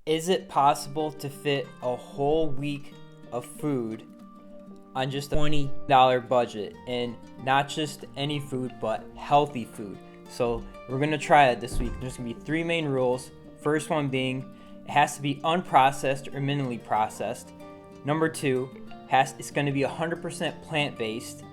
Is it possible to fit a whole week of food on just a $20 budget? And not just any food, but healthy food. So we're gonna try it this week. There's gonna be 3 main rules. First one being, it has to be unprocessed or minimally processed. Number 2, it's gonna be 100% plant-based.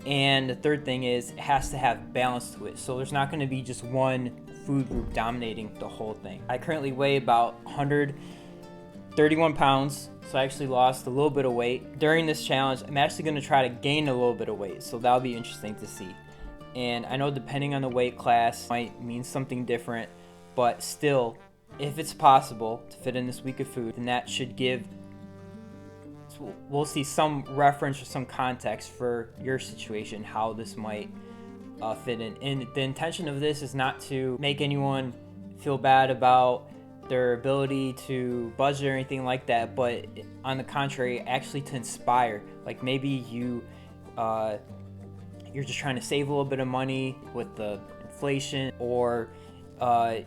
And the third thing is, it has to have balance to it. So there's not gonna be just one food group dominating the whole thing. I currently weigh about 131 pounds, so I actually lost a little bit of weight. During this challenge, I'm actually gonna try to gain a little bit of weight, so that'll be interesting to see. And I know depending on the weight class might mean something different, but still, if it's possible to fit in this week of food, then that should give, we'll see some reference or some context for your situation, how this might fit in. And the intention of this is not to make anyone feel bad about their ability to budget or anything like that, but on the contrary, actually to inspire. Like maybe you're just trying to save a little bit of money with the inflation, or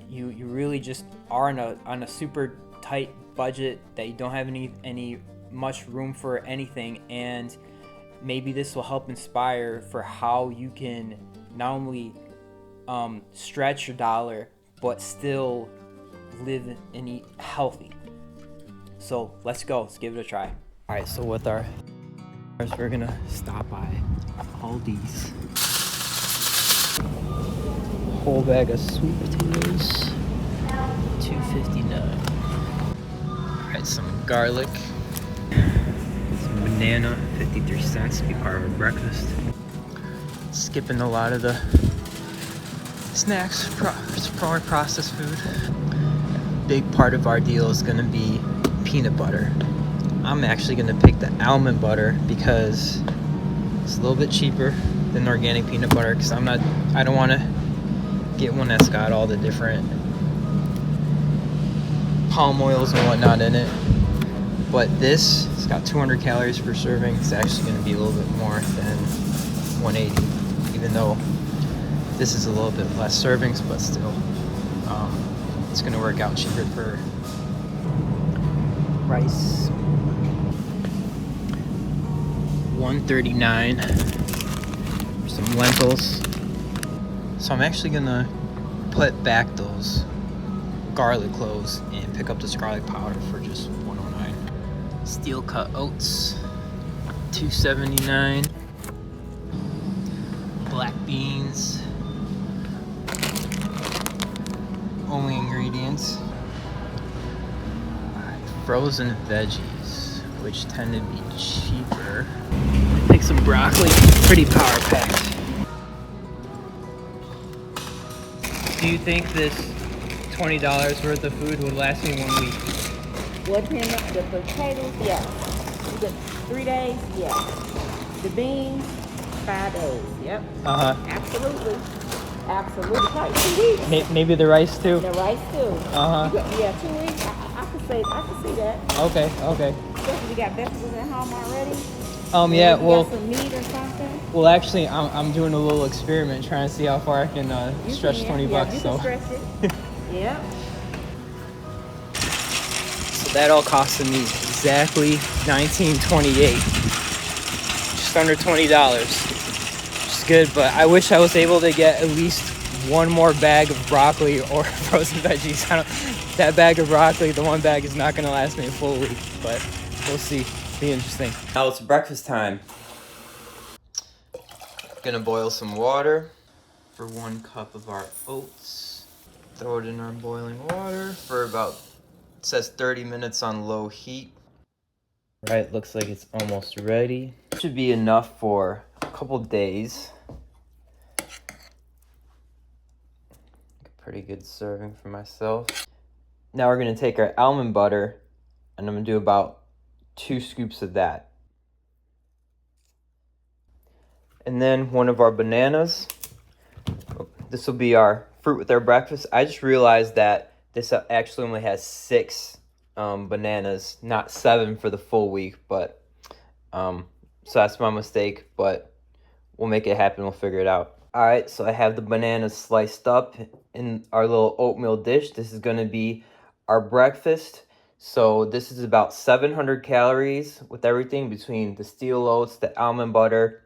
you really just are on a super tight budget that you don't have any much room for anything, and maybe this will help inspire for how you can not only stretch your dollar but still live and eat healthy. So let's give it a try. All right, so with our we're gonna stop by Aldi's. Whole bag of sweet potatoes, $2.59. All right, some garlic, some banana, 53 cents to be part of our breakfast. Skipping a lot of the snacks, probably processed food. Big part of our deal is gonna be peanut butter. I'm actually gonna pick the almond butter because it's a little bit cheaper than organic peanut butter, because I don't want to get one that's got all the different palm oils and whatnot in it. But this, it's got 200 calories per serving. It's actually going to be a little bit more than 180, even though this is a little bit less servings, but still, it's going to work out cheaper for rice. $1.39 for some lentils. So I'm actually going to put back those garlic cloves and pick up this garlic powder for just $1.09. Steel cut oats, $2.79. Black beans. Only ingredients. Frozen veggies, which tend to be cheaper. Pick some broccoli, pretty power packed. Do you think this $20 worth of food would last me 1 week? What the potatoes? Yeah. The 3 days? Yeah. The beans? 5 days. Yep. Absolutely. Absolutely. Probably 2 weeks. Maybe the rice too? The rice too. Yeah, 2 weeks. I can see that. Okay. Especially you got vegetables at home already. Yeah, well. Got some meat or something. Well, actually, I'm doing a little experiment trying to see how far I can stretch $20. You can stretch it. Yeah. So that all costed me exactly $19.28. Just under $20. Which is good, but I wish I was able to get at least one more bag of broccoli or frozen veggies. That bag of broccoli, the one bag, is not going to last me a full week, but we'll see. Be interesting. Now it's breakfast time. Gonna boil some water for 1 cup of our oats. Throw it in our boiling water for about, it says 30 minutes on low heat. Right, looks like it's almost ready. Should be enough for a couple days. Pretty good serving for myself. Now we're gonna take our almond butter and I'm gonna do about 2 scoops of that. And then one of our bananas. This will be our fruit with our breakfast. I just realized that this actually only has 6 bananas, not 7 for the full week, but so that's my mistake, but we'll make it happen. We'll figure it out. All right, so I have the bananas sliced up in our little oatmeal dish. This is going to be our breakfast. So this is about 700 calories with everything between the steel oats, the almond butter,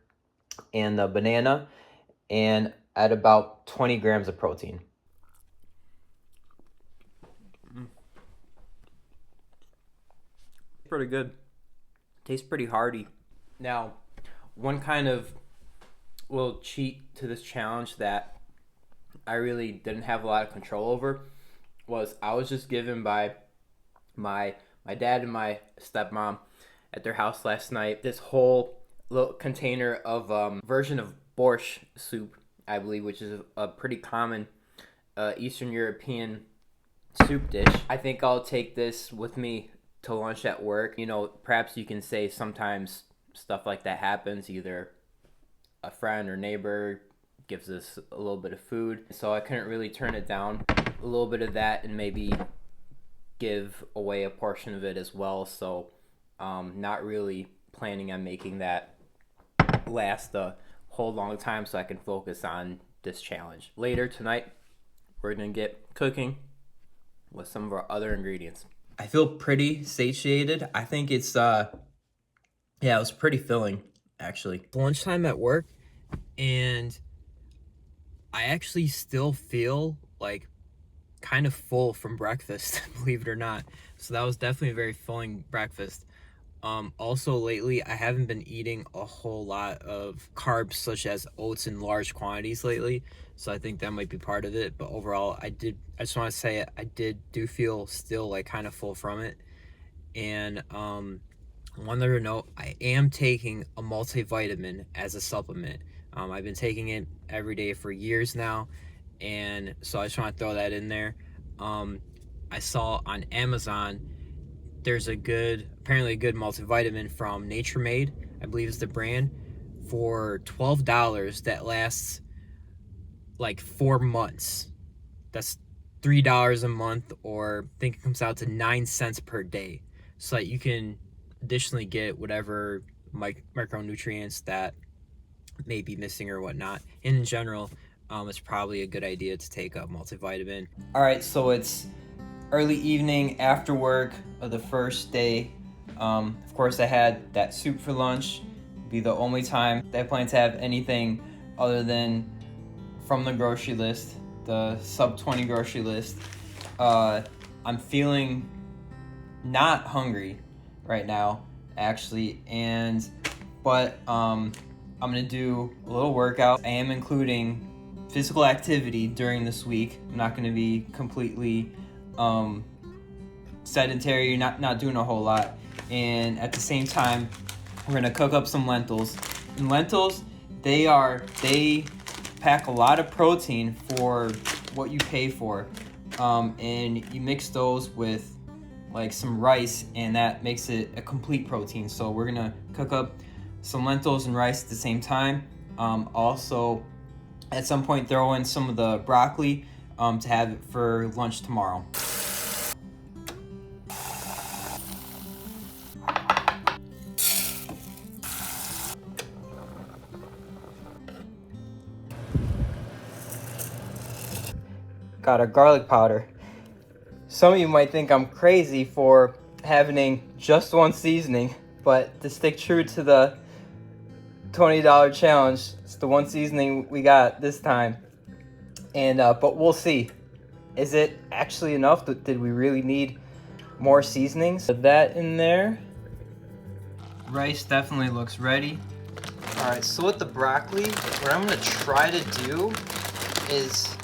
and the banana, and at about 20 grams of protein. Pretty good. Tastes pretty hearty. Now, one kind of little cheat to this challenge that I really didn't have a lot of control over was I was just given by my dad and my stepmom at their house last night this whole little container of version of borscht soup, I believe, which is a pretty common Eastern European soup dish. I think I'll take this with me to lunch at work. You know, perhaps you can say sometimes stuff like that happens. Either a friend or neighbor gives us a little bit of food, so I couldn't really turn it down. A little bit of that and maybe give away a portion of it as well. So not really planning on making that last a whole long time so I can focus on this challenge. Later tonight, we're gonna get cooking with some of our other ingredients. I feel pretty satiated. I think it's it was pretty filling actually. Lunchtime at work, and I actually still feel like kind of full from breakfast, believe it or not. So that was definitely a very filling breakfast. Also lately, I haven't been eating a whole lot of carbs such as oats in large quantities lately. So I think that might be part of it. But overall, I just want to say I do feel still like kind of full from it. And one other note, I am taking a multivitamin as a supplement. I've been taking it every day for years now, and so I just want to throw that in there. I saw on Amazon there's apparently a good multivitamin from Nature Made, I believe is the brand, for $12 that lasts like 4 months. That's $3 a month, or I think it comes out to 9 cents per day. So that you can additionally get whatever micronutrients that may be missing or whatnot. And in general, it's probably a good idea to take a multivitamin. All right, so it's early evening after work of the first day. Of course, I had that soup for lunch. It'd be the only time that I plan to have anything other than from the grocery list, the sub 20 grocery list. I'm feeling not hungry right now, actually, but I'm gonna do a little workout. I am including physical activity during this week. I'm not gonna be completely sedentary, not doing a whole lot. And at the same time, we're gonna cook up some lentils. And lentils, they pack a lot of protein for what you pay for. And you mix those with like some rice, and that makes it a complete protein. So we're gonna cook up some lentils and rice at the same time. Also, at some point, throw in some of the broccoli to have it for lunch tomorrow. Got a garlic powder. Some of you might think I'm crazy for having just one seasoning, but to stick true to the $20 challenge, it's the one seasoning we got this time. And but we'll see. Is it actually enough? Did we really need more seasonings? Put that in there. Rice definitely looks ready. All right, so with the broccoli, what I'm gonna try to do is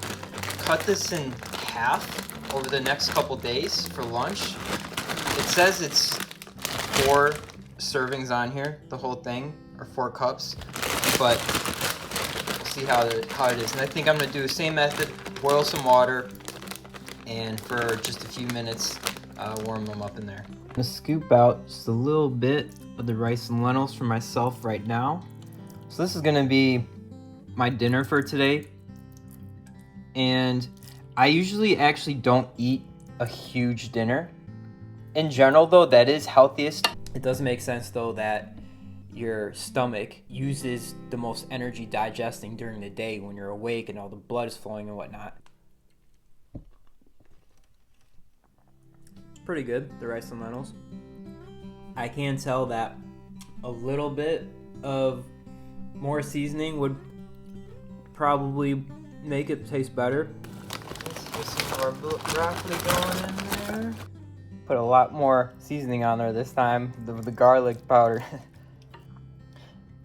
cut this in half over the next couple days for lunch. It says it's 4 servings on here, the whole thing, or 4 cups, but we'll see how it is. And I think I'm gonna do the same method, boil some water, and for just a few minutes, warm them up in there. I'm gonna scoop out just a little bit of the rice and lentils for myself right now. So this is gonna be my dinner for today. And I usually actually don't eat a huge dinner. In general though, that is healthiest. It does make sense though that your stomach uses the most energy digesting during the day when you're awake and all the blood is flowing and whatnot. pretty good, the rice and lentils. I can tell that a little bit of more seasoning would probably make it taste better. Let's get some more broccoli going in there. Put a lot more seasoning on there this time, the garlic powder.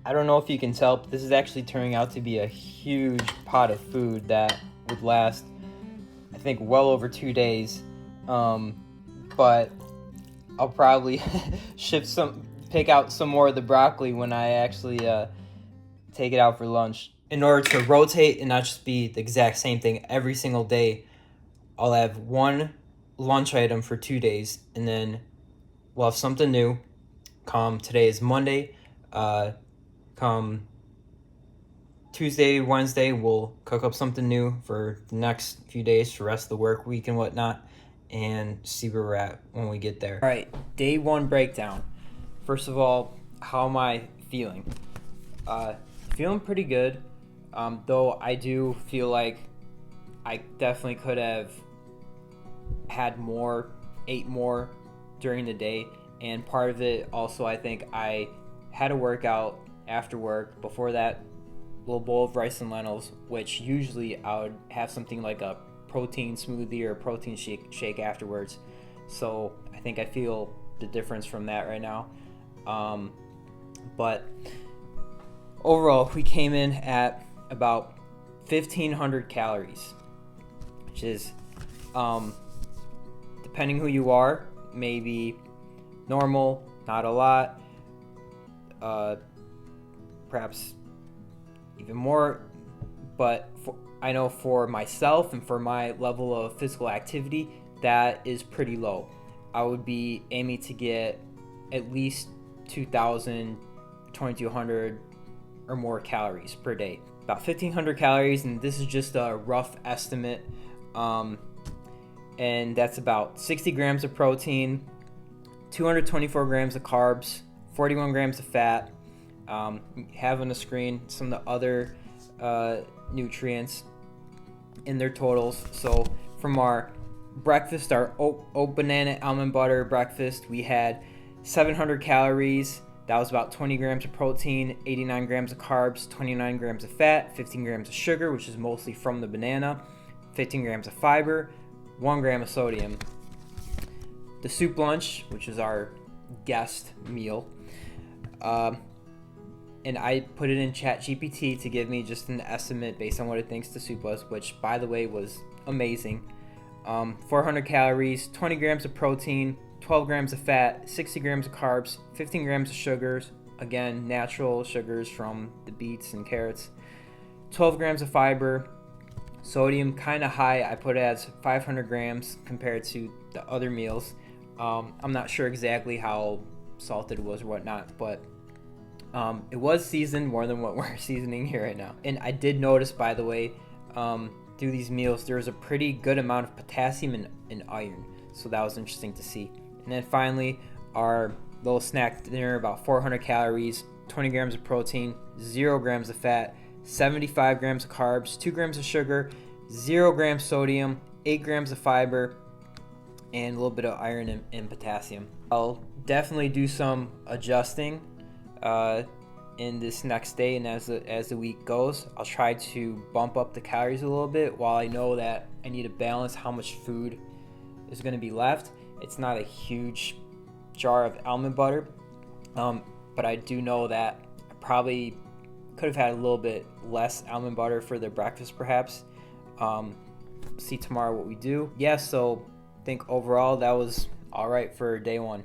I don't know if you can tell, but this is actually turning out to be a huge pot of food that would last, I think, well over 2 days. But I'll probably pick out some more of the broccoli when I actually take it out for lunch. In order to rotate and not just be the exact same thing every single day, I'll have one lunch item for 2 days, and then we'll have something new. Today is Monday. Come Tuesday, Wednesday, we'll cook up something new for the next few days, for the rest of the work week and whatnot, and see where we're at when we get there. All right, day 1 breakdown. First of all, how am I feeling? Feeling pretty good, though I do feel like I definitely could have had more, ate more during the day, and part of it also, I think I had a workout after work. Before that, little bowl of rice and lentils, which usually I would have something like a protein smoothie or a protein shake afterwards. So I think I feel the difference from that right now. But overall, we came in at about 1,500 calories, which is, depending who you are, maybe normal, not a lot, perhaps even more, but I know for myself and for my level of physical activity, that is pretty low. I would be aiming to get at least 2,000, 2,200 or more calories per day. About 1,500 calories, and this is just a rough estimate, and that's about 60 grams of protein, 224 grams of carbs, 41 grams of fat. Have on the screen some of the other nutrients in their totals. So from our breakfast, our oat banana almond butter breakfast, we had 700 calories. That was about 20 grams of protein, 89 grams of carbs, 29 grams of fat, 15 grams of sugar, which is mostly from the banana, 15 grams of fiber, 1 gram of sodium. The soup lunch, which is our guest meal, and I put it in ChatGPT to give me just an estimate based on what it thinks the soup was, which, by the way, was amazing. 400 calories, 20 grams of protein, 12 grams of fat, 60 grams of carbs, 15 grams of sugars, again, natural sugars from the beets and carrots, 12 grams of fiber, sodium kind of high. I put it as 500 grams compared to the other meals. I'm not sure exactly how salted it was or whatnot, but it was seasoned more than what we're seasoning here right now. And I did notice, by the way, through these meals, there was a pretty good amount of potassium and iron. So that was interesting to see. And then finally, our little snack dinner, about 400 calories, 20 grams of protein, 0 grams of fat, 75 grams of carbs, 2 grams of sugar, 0 grams sodium, 8 grams of fiber, and a little bit of iron and potassium. I'll definitely do some adjusting in this next day, and as the week goes, I'll try to bump up the calories a little bit, while I know that I need to balance how much food is going to be left. It's not a huge jar of almond butter, but I do know that I probably could have had a little bit less almond butter for their breakfast, perhaps. See tomorrow what we do. Yeah, so I think overall that was all right for day 1.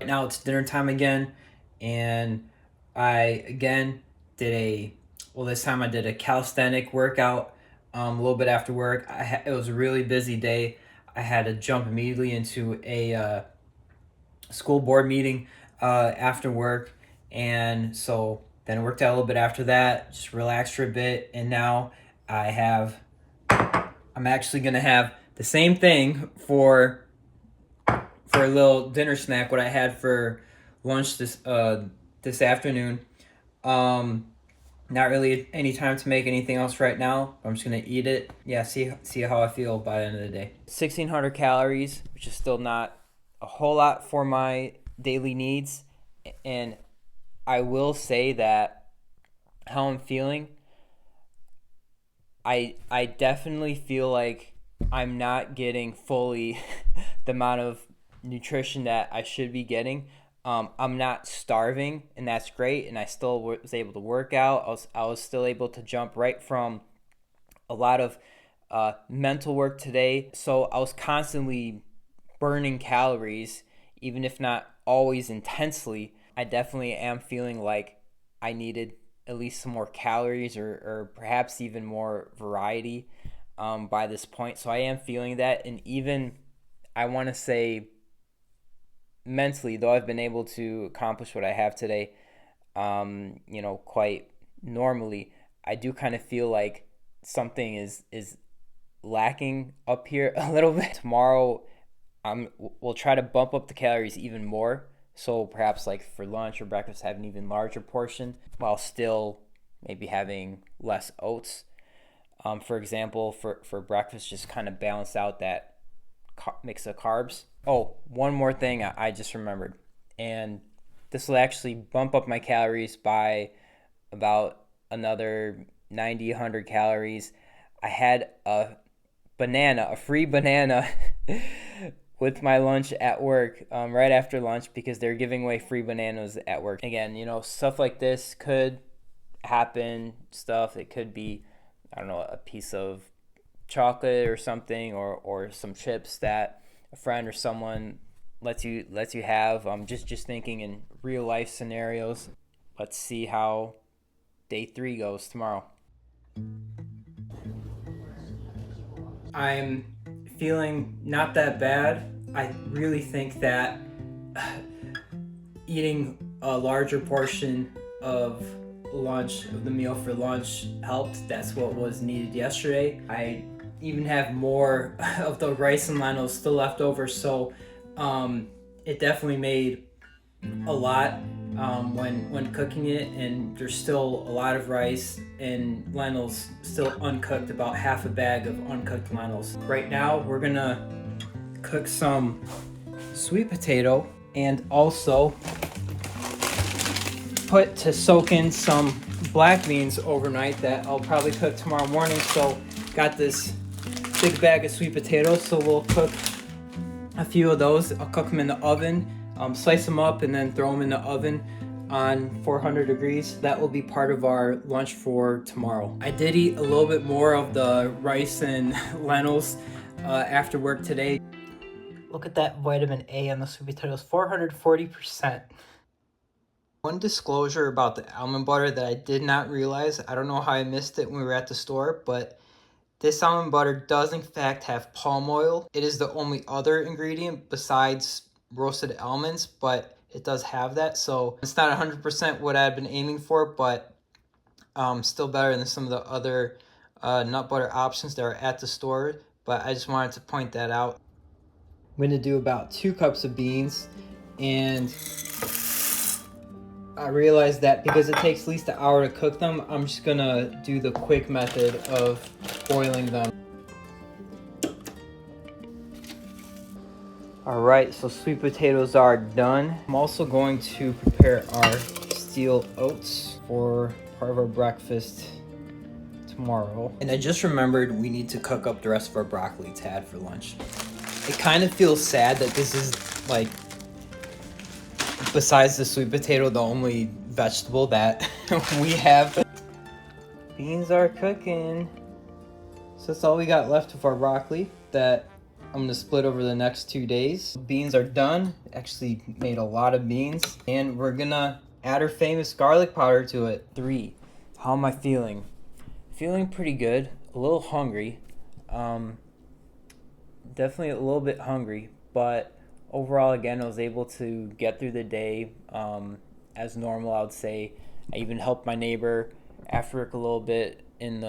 Now it's dinner time again, and I again did this time I did a calisthenic workout a little bit after work. It was a really busy day. I had to jump immediately into a school board meeting after work, and so then I worked out a little bit after that, just relaxed for a bit, and now I'm actually going to have the same thing for a little dinner snack, what I had for lunch this afternoon. Not really any time to make anything else right now. I'm just gonna eat it. Yeah, see how I feel by the end of the day. 1,600 calories, which is still not a whole lot for my daily needs. And I will say that how I'm feeling, I definitely feel like I'm not getting fully the amount of nutrition that I should be getting. I'm not starving, and that's great. And I still was able to work out. I was still able to jump right from a lot of mental work today. So I was constantly burning calories, even if not always intensely. I definitely am feeling like I needed at least some more calories or perhaps even more variety by this point. So I am feeling that. And even, I want to say, mentally, though I've been able to accomplish what I have today, quite normally, I do kind of feel like something is lacking up here a little bit. Tomorrow, we'll try to bump up the calories even more. So perhaps like for lunch or breakfast, have an even larger portion while still maybe having less oats. For example, for breakfast, just kind of balance out that mix of carbs. Oh, one more thing I just remembered. And this will actually bump up my calories by about another 90, 100 calories. I had a free banana with my lunch at work, right after lunch, because they're giving away free bananas at work. Again, stuff like this could happen. It could be, I don't know, a piece of chocolate or something, or some chips that a friend or someone lets you have. Just thinking in real life scenarios. Let's see how day 3 goes tomorrow. I'm feeling not that bad. I really think that eating a larger portion of the meal for lunch helped. That's what was needed yesterday. I even have more of the rice and lentils still left over, so it definitely made a lot when cooking it, and there's still a lot of rice and lentils still uncooked, about half a bag of uncooked lentils. Right now we're gonna cook some sweet potato and also put to soak in some black beans overnight that I'll probably cook tomorrow morning. So got this big bag of sweet potatoes, so we'll cook a few of those. I'll cook them in the oven, slice them up, and then throw them in the oven on 400 degrees. That will be part of our lunch for tomorrow. I did eat a little bit more of the rice and lentils after work today. Look at that vitamin A on the sweet potatoes, 440%. One disclosure about the almond butter that I did not realize, I don't know how I missed it when we were at the store, but this almond butter does in fact have palm oil. It is the only other ingredient besides roasted almonds, but it does have that. So it's not 100% what I've been aiming for, but still better than some of the other nut butter options that are at the store. But I just wanted to point that out. I'm going to do about 2 cups of beans, and I realized that because it takes at least an hour to cook them, I'm just gonna do the quick method of boiling them. Alright, so sweet potatoes are done. I'm also going to prepare our steel oats for part of our breakfast tomorrow. And I just remembered we need to cook up the rest of our broccoli to add for lunch. It kind of feels sad that this is, like, besides the sweet potato, the only vegetable that we have. Beans are cooking. So that's all we got left of our broccoli that I'm gonna split over the next 2 days. Beans are done. Actually made a lot of beans. And we're gonna add our famous garlic powder to it. 3, how am I feeling? Feeling pretty good. A little hungry. Definitely a little bit hungry, but overall, again, I was able to get through the day as normal, I would say. I even helped my neighbor after work a little bit in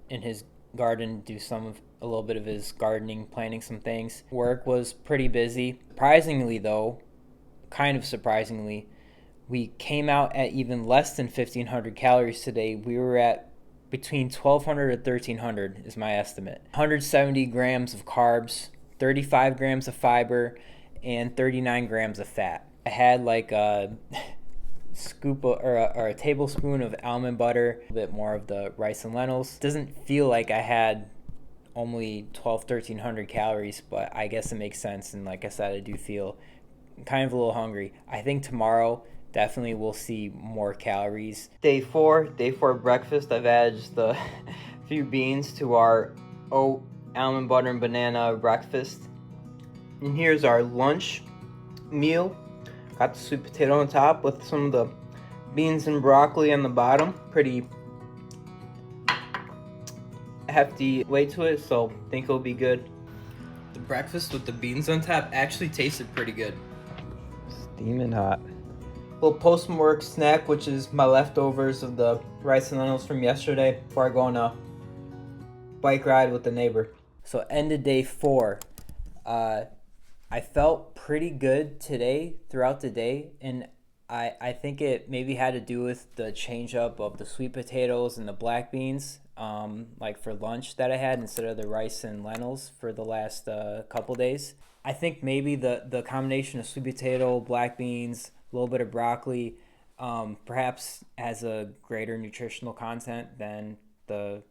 his garden, do a little bit of his gardening, planting some things. Work was pretty busy. Surprisingly, though, kind of surprisingly, We came out at even less than 1,500 calories today. We were at between 1,200 and 1,300 is my estimate. 170 grams of carbs, 35 grams of fiber, and 39 grams of fat. I had like a scoop or a tablespoon of almond butter, a bit more of the rice and lentils. It doesn't feel like I had only 1,300 calories, but I guess it makes sense. And like I said, I do feel kind of a little hungry. I think tomorrow definitely we'll see more calories. Day four breakfast. I've added just a few beans to our oat, almond butter, and banana breakfast. And here's our lunch meal. Got the sweet potato on top with some of the beans and broccoli on the bottom. Pretty hefty weight to it, so I think it'll be good. The breakfast with the beans on top actually tasted pretty good. Steaming hot. Little post-work snack, which is my leftovers of the rice and lentils from yesterday before I go on a bike ride with the neighbor. So end of day 4. I felt pretty good today throughout the day, and I think it maybe had to do with the change up of the sweet potatoes and the black beans, like for lunch that I had instead of the rice and lentils for the last couple days. I think maybe the combination of sweet potato, black beans, a little bit of broccoli, perhaps has a greater nutritional content than the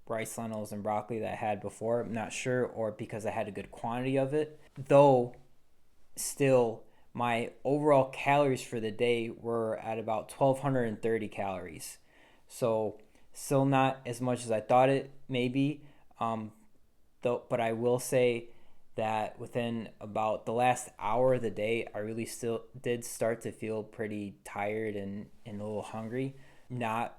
rice, lentils, and broccoli that I had before. I'm not sure, or because I had a good quantity of it. Though, still, my overall calories for the day were at about 1,230 calories. So, still not as much as I thought it may be. But I will say that within about the last hour of the day, I really still did start to feel pretty tired and a little hungry. Not,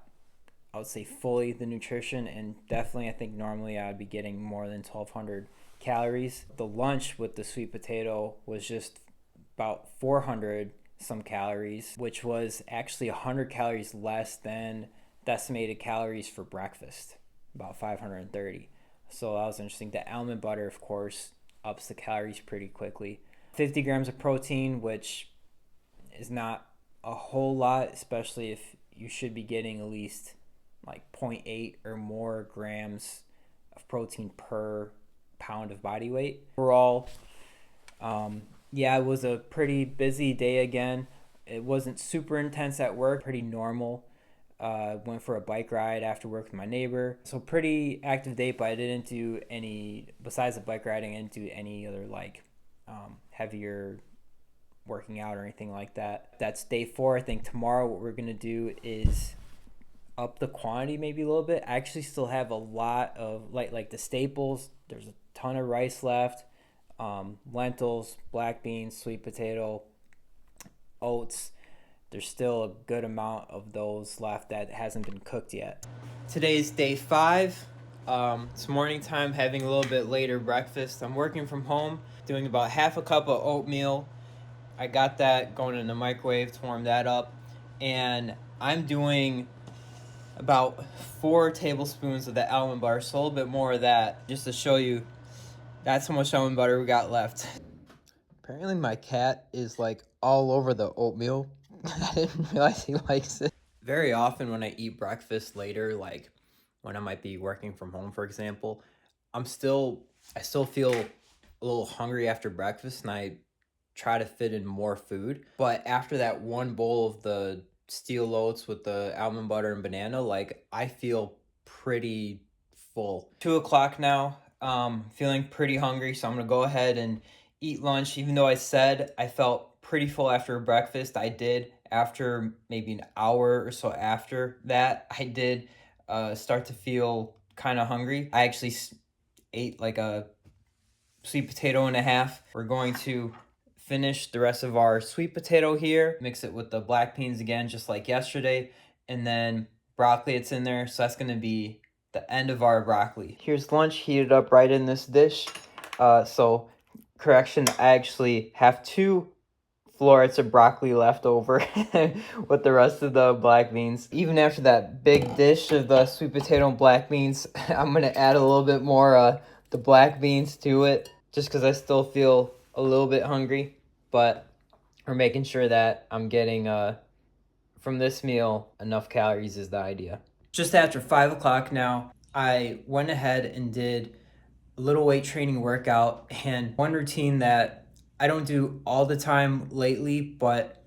I would say, fully the nutrition, and definitely I think normally I'd be getting more than 1,200 calories. The lunch with the sweet potato was just about 400 some calories, which was actually 100 calories less than the estimated calories for breakfast, about 530. So that was interesting. The almond butter, of course, ups the calories pretty quickly. 50 grams of protein, which is not a whole lot, especially if you should be getting at least like 0.8 or more grams of protein per pound of body weight. Overall, it was a pretty busy day again. It wasn't super intense at work, pretty normal. Went for a bike ride after work with my neighbor. So pretty active day, but I didn't do any, besides the bike riding, I didn't do any other heavier working out or anything like that. That's day 4. I think tomorrow what we're going to do is up the quantity maybe a little bit. I actually still have a lot of like the staples. There's a ton of rice left, lentils, black beans, sweet potato, oats. There's still a good amount of those left that hasn't been cooked yet. Today's day 5. It's morning time, having a little bit later breakfast. I'm working from home, doing about half a cup of oatmeal. I got that going in the microwave to warm that up. And I'm doing about 4 tablespoons of the almond butter, so a little bit more of that, just to show you that's how much almond butter we got left. Apparently my cat is like all over the oatmeal. I didn't realize he likes it. Very often when I eat breakfast later, like when I might be working from home, for example, I still feel a little hungry after breakfast, and I try to fit in more food. But after that one bowl of the steel oats with the almond butter and banana, like I feel pretty full. 2:00 now. Feeling pretty hungry, so I'm gonna go ahead and eat lunch. Even though I said I felt pretty full after breakfast, I did. After maybe an hour or so after that, I did start to feel kind of hungry. I actually ate like a sweet potato and a half. We're going to finish the rest of our sweet potato here, mix it with the black beans again, just like yesterday, and then broccoli, it's in there, so that's going to be the end of our broccoli. Here's lunch heated up right in this dish. So correction, I actually have 2 florets of broccoli left over with the rest of the black beans. Even after that big dish of the sweet potato and black beans, I'm going to add a little bit more the black beans to it, just because I still feel a little bit hungry. But or making sure that I'm getting from this meal enough calories is the idea. Just after 5 o'clock now, I went ahead and did a little weight training workout, and one routine that I don't do all the time lately, but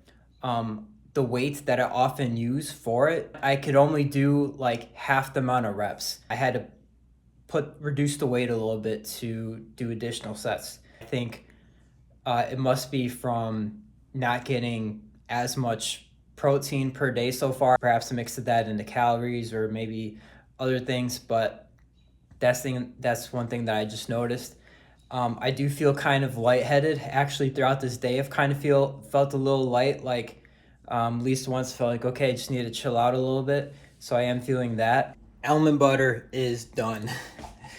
the weight that I often use for it, I could only do like half the amount of reps. I had to reduce the weight a little bit to do additional sets. I think it must be from not getting as much protein per day so far. Perhaps a mix of that into calories or maybe other things, but that's one thing that I just noticed. I do feel kind of lightheaded actually throughout this day. I've kind of felt a little light, like at least once felt like, okay, I just need to chill out a little bit. So I am feeling that. Almond butter is done.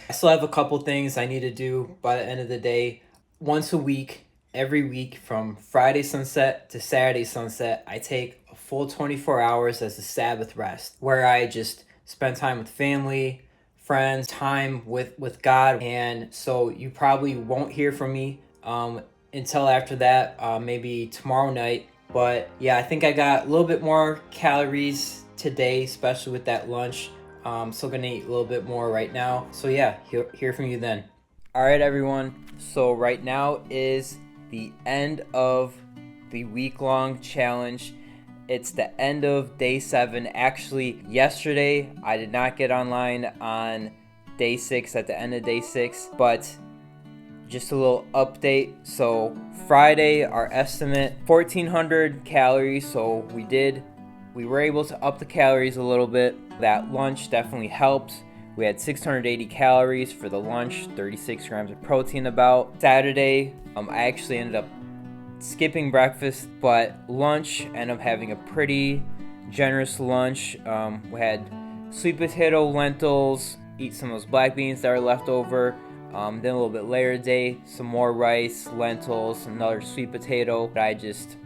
I still have a couple things I need to do by the end of the day. Once a week, every week from Friday sunset to Saturday sunset, I take a full 24 hours as a Sabbath rest where I just spend time with family, friends, time with God. And so you probably won't hear from me until after that, maybe tomorrow night. But yeah, I think I got a little bit more calories today, especially with that lunch. Still gonna eat a little bit more right now. So yeah, hear from you then. All right, everyone. So right now is the end of the week-long challenge. It's the end of day 7. Actually, yesterday I did not get online on day 6 at the end of day 6, but just a little update. So Friday, our estimate 1,400 calories. So we were able to up the calories a little bit. That lunch definitely helped. We had 680 calories for the lunch, 36 grams of protein about. Saturday, I actually ended up skipping breakfast, but lunch, ended up having a pretty generous lunch. We had sweet potato, lentils, eat some of those black beans that are left over. Then a little bit later today, some more rice, lentils, another sweet potato that I just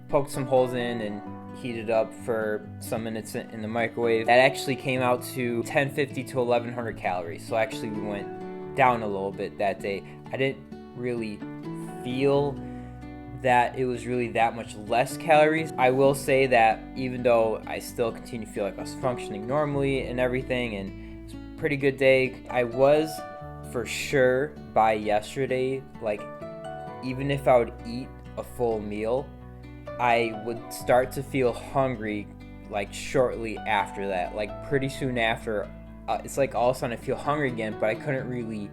poked some holes in and heated up for some minutes in the microwave. That actually came out to 1,050 to 1,100 calories. So actually we went down a little bit that day. I didn't really feel that it was really that much less calories. I will say that even though I still continue to feel like I was functioning normally and everything, and it was a pretty good day, I was for sure by yesterday, like even if I would eat a full meal, I would start to feel hungry like shortly after that, like pretty soon after. It's like all of a sudden I feel hungry again, but I couldn't really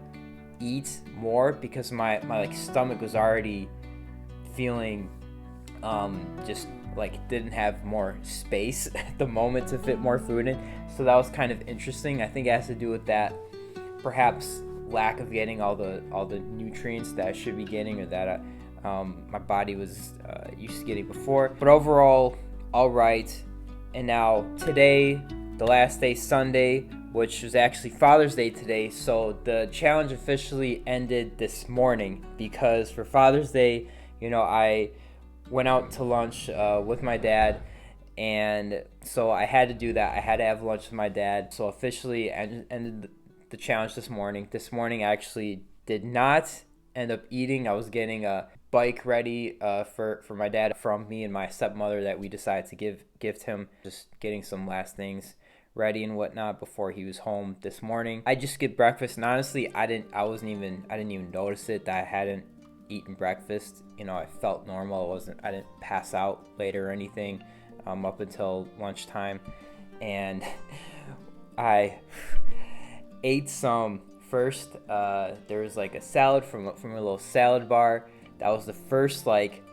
eat more because my like stomach was already feeling just like didn't have more space at the moment to fit more food in. So that was kind of interesting. I think it has to do with that perhaps lack of getting all the nutrients that I should be getting, or that my body was used to getting before. But overall, all right. And now today, the last day, Sunday, which was actually Father's Day today. So the challenge officially ended this morning because for Father's Day, I went out to lunch with my dad. And so I had to do that. I had to have lunch with my dad. So officially ended the challenge this morning. This morning I actually did not end up eating. I was getting a bike ready for my dad from me and my stepmother that we decided to gift him. Just getting some last things ready and whatnot before he was home this morning. I just skipped breakfast, and honestly, I didn't even notice it that I hadn't eaten breakfast. I felt normal. I didn't pass out later or anything up until lunchtime, and I ate some first. There was like a salad from a little salad bar. That was the first like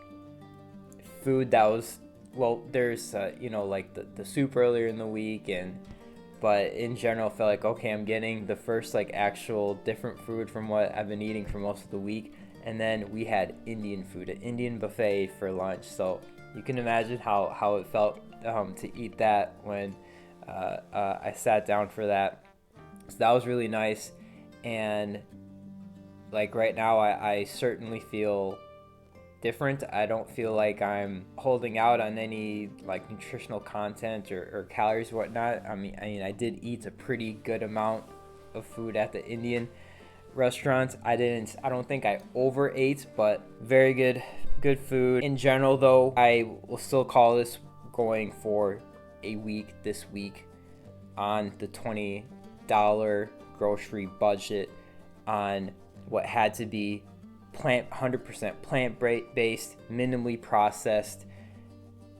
food that was, well, there's like the soup earlier in the week, but in general felt like, okay, I'm getting the first like actual different food from what I've been eating for most of the week. And then we had Indian food, an Indian buffet for lunch. So you can imagine how it felt to eat that when I sat down for that. So that was really nice. And like right now, I certainly feel different. I don't feel like I'm holding out on any like nutritional content or calories or whatnot. I mean, I did eat a pretty good amount of food at the Indian restaurant. I don't think I overate, but very good good food. In general though, I will still call this going for a week this week on the $20 grocery budget on what had to be 100% plant-based, minimally processed,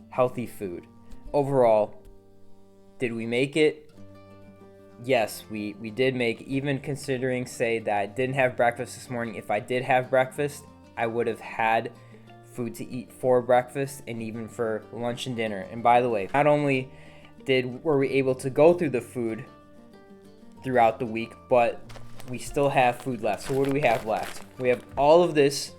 healthy food. Overall, did we make it? Yes, we did make it. Even considering, say, that I didn't have breakfast this morning. If I did have breakfast, I would have had food to eat for breakfast and even for lunch and dinner. And by the way, not only were we able to go through the food throughout the week, but we still have food left. So what do we have left? We have all of this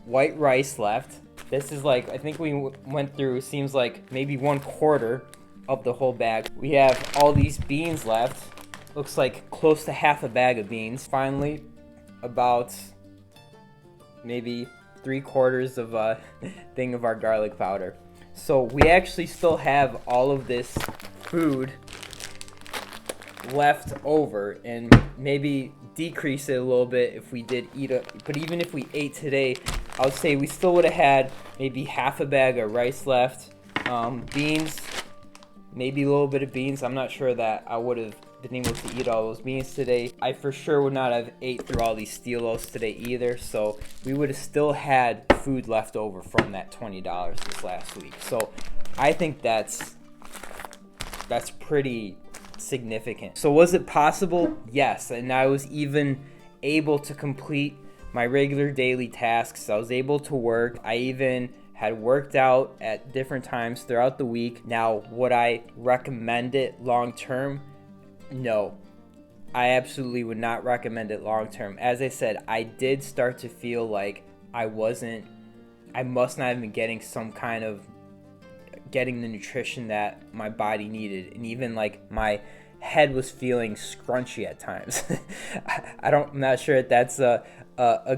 white rice left. This is like, I think we went through, seems like maybe 1/4 of the whole bag. We have all these beans left. Looks like close to half a bag of beans. Finally, about maybe 3/4 of a thing of our garlic powder. So we actually still have all of this food left over, and maybe decrease it a little bit if we did eat it. But even if we ate today, I would say we still would have had maybe half a bag of rice left. Beans, maybe a little bit of beans. I'm not sure that I would have been able to eat all those beans today. I for sure would not have ate through all these stelos today either. So we would have still had food left over from that $20 this last week. So I think that's pretty significant. So was it possible? Yes. And I was even able to complete my regular daily tasks. I was able to work. I even had worked out at different times throughout the week. Now, would I recommend it long term? No. I absolutely would not recommend it long term. As I said, I did start to feel like I must not have been getting the nutrition that my body needed, and even like my head was feeling scrunchy at times. I'm not sure if that's a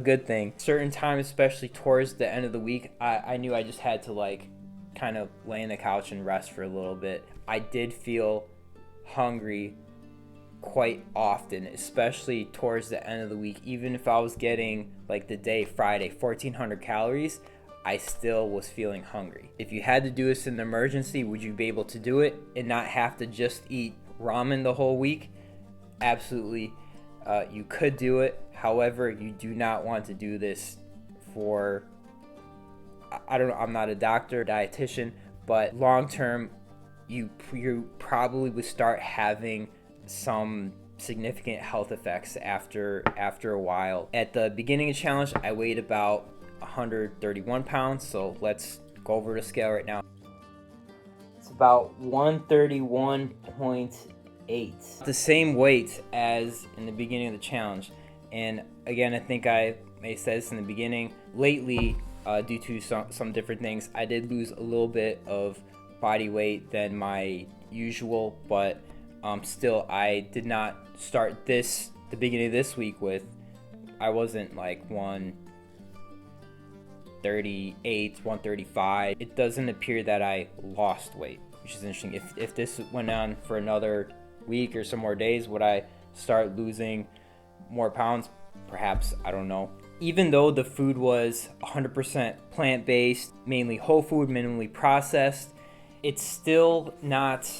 good thing. Certain times, especially towards the end of the week, I knew I just had to like kind of lay on the couch and rest for a little bit. I did feel hungry quite often, especially towards the end of the week. Even if I was getting like the day Friday 1,400 calories, I still was feeling hungry. If you had to do this in an emergency, would you be able to do it and not have to just eat ramen the whole week? Absolutely. You could do it. However, you do not want to do this for, I don't know, I'm not a doctor, dietitian, but long term, you probably would start having some significant health effects after a while. At the beginning of the challenge, I weighed about 131 pounds, so let's go over the scale right now. It's about 131.8, the same weight as in the beginning of the challenge. And again, I think I may have said this in the beginning, lately, due to some different things, I did lose a little bit of body weight than my usual, but still, I did not start the beginning of this week I wasn't like 138, 135. It doesn't appear that I lost weight, which is interesting. If this went on for another week or some more days, would I start losing more pounds? Perhaps, I don't know. Even though the food was 100% plant-based, mainly whole food, minimally processed, it's still not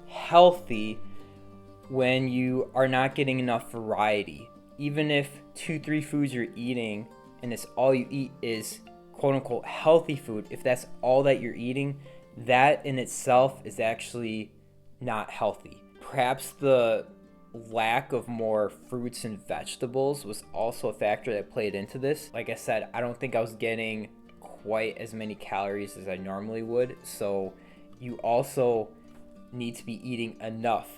healthy when you are not getting enough variety. Even if 2-3 foods you're eating and it's all you eat is quote-unquote healthy food, if that's all that you're eating, that in itself is actually not healthy. Perhaps the lack of more fruits and vegetables was also a factor that played into this. Like I said, I don't think I was getting quite as many calories as I normally would, so you also need to be eating enough.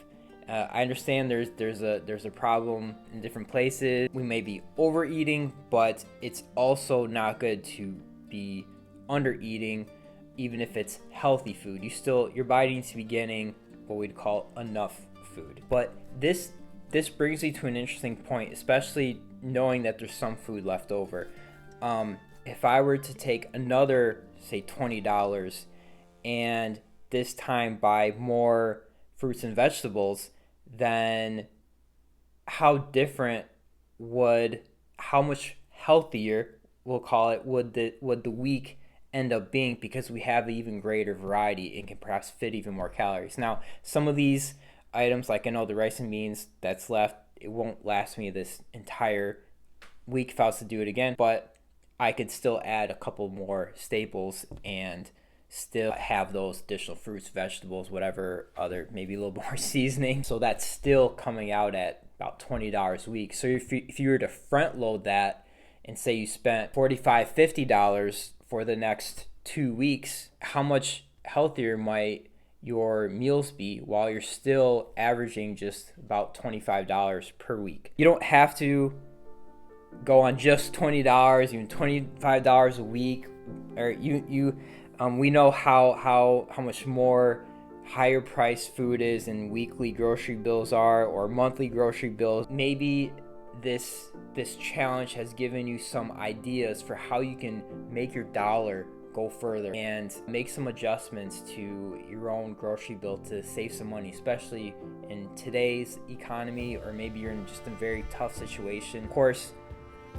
I understand there's a problem in different places. We may be overeating, but it's also not good to be undereating, even if it's healthy food. Your body needs to be getting what we'd call enough food. But this brings me to an interesting point, especially knowing that there's some food left over. If I were to take another, say, $20 and this time buy more fruits and vegetables, then how much healthier we'll call it, would the week end up being, because we have even greater variety and can perhaps fit even more calories. Now, some of these items, like I know the rice and beans that's left, it won't last me this entire week if I was to do it again, but I could still add a couple more staples and still have those additional fruits, vegetables, whatever other, maybe a little more seasoning. So that's still coming out at about $20 a week. So if you were to front load that and say you spent $45, $50 for the next 2 weeks, how much healthier might your meals be while you're still averaging just about $25 per week? You don't have to go on just $20, even $25 a week, or we know how much more higher priced food is and weekly grocery bills are, or monthly grocery bills. Maybe this challenge has given you some ideas for how you can make your dollar go further and make some adjustments to your own grocery bill to save some money, especially in today's economy, or maybe you're in just a very tough situation. Of course,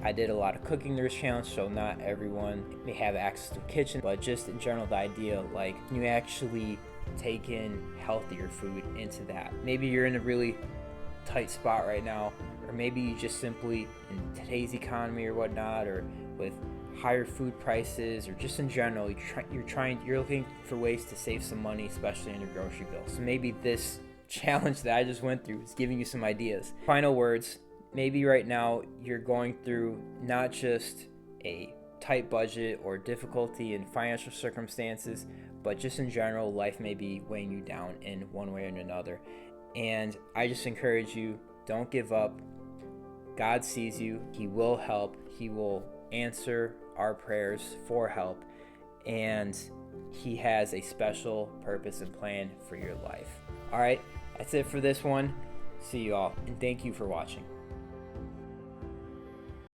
I did a lot of cooking through this challenge, so not everyone may have access to a kitchen, but just in general, the idea, like, can you actually take in healthier food into that? Maybe you're in a really tight spot right now, or maybe you just simply, in today's economy or whatnot, or with higher food prices, or just in general, you're looking for ways to save some money, especially on your grocery bill. So maybe this challenge that I just went through is giving you some ideas. Final words. Maybe right now you're going through not just a tight budget or difficulty in financial circumstances, but just in general, life may be weighing you down in one way or another. And I just encourage you, don't give up. God sees you. He will help. He will answer our prayers for help. And He has a special purpose and plan for your life. All right, that's it for this one. See you all, and thank you for watching.